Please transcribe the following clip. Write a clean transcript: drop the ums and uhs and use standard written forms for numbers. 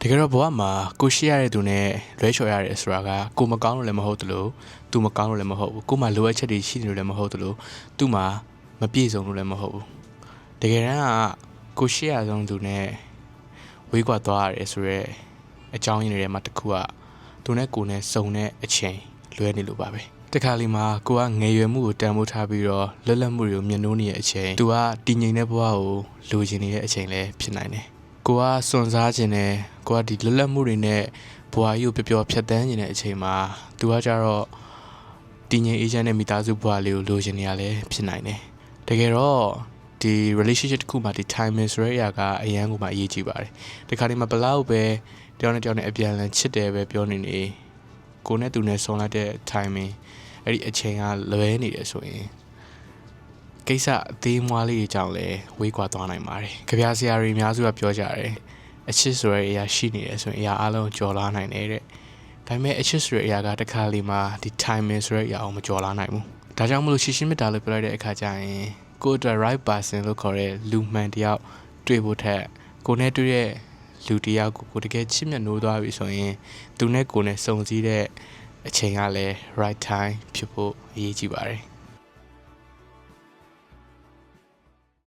တကယ်တော့ဘဝမှာကိုရှိရတဲ့သူနဲ့လွဲချော်ရတယ်ဆိုတာကကိုမကောင်းလို့လည်းမဟုတ်သလိုသူမကောင်းလို့လည်းမဟုတ်ဘူးကိုမှလိုအပ်ချက်တွေရှိနေလို့လည်းမဟုတ်သလိုသူ့မှာမပြည့်စုံလို့လည်းမဟုတ်ဘူးတကယ်တမ်းကကိုရှိရဆုံးသူနဲ့ဝေးကွာသွားရတယ်ဆိုရဲအကြောင်းရင်းတွေမှာတစ်ခုကသူနဲ့ကိုနဲ့စုံတဲ့အချိန်လွဲနေလို့ပါပဲတခါလီမှာကိုကငယ်ရွယ်မှုကိုတန်ဖိုးထားပြီးတော့လွတ်လပ်မှုတွေကိုမြင်နိုးနေတဲ့အချိန်သူကတည်ငြိမ်တဲ့ဘဝကိုလိုချင်နေတဲ့အချိန်လည်းဖြစ်နိုင်တယ်ကိုကစွန့်စားခြင်းနဲ့ကိုကဒီလွတ်လပ်မှုတွေနဲ့ဘဝကြီးကိုပျော်ပျော်ဖြတ်သန်းနေတဲ့အချိန်မှာသူကကြတော့တည်ငြိမ်အေးချမ်းတဲ့မိသားစုဘဝလေးကိုလိုချင်နေရလဲဖြစ်နိုင်တယ်တကယ်တော့ဒီ relationship တစ်ခုမှာဒီ timing ဆိုတဲ့အရာကအရန်ကိုမှအရေးကြီးပါတယ်ဒီခါဒီမှာဘလောက်ပဲတယောက်နဲ့တယောက်နဲ့အပြန်အလှန်ချစ်တယ်ပဲပြောနေနေကိုနဲ့သူနဲ့ဆုံလိုက်တဲ့ timing အဲ့ဒီအချိန်ကလွဲနေတယ်ဆိုရင်ကိစ္စအသေးမွားလေးတွေကြောင့်လည်းဝေးကွာသွားနိုင်ပါတယ်။ကြပြဆရာတွေအများစုကပြောကြတယ်။အချစ်ဆိုတဲ့အရာရှိနေတယ်ဆိုရင်အရာအလုံးကျော်လာနိုင်တယ်တဲ့။ဒါပေမဲ့အချစ်ဆိုတဲ့အရာကတစ်ခါလေမှဒီ timing ဆိုတဲ့အရာအောင်မကျော်လာနိုင်ဘူး။ဒါကြောင့်မလို့ရှင်းရှင်းမြတ်တာလို့ပြောလိုက်တဲ့အခါကျရင်ကိုယ့်အတွက် right person လို့ခေါ်တဲ့လူမှန်တယောက်တွေ့ဖို့ထက်ကိုနဲ့တွေ့တဲ့လူတယောက်ကိုတကယ်ချစ်မြတ်နိုးသွားပြီဆိုရင်သူနဲ့ကိုနဲ့စုံစည်းတဲ့အချိန်ကလည်း right time ဖြစ်ဖို့အရေးကြီးပါတယ်။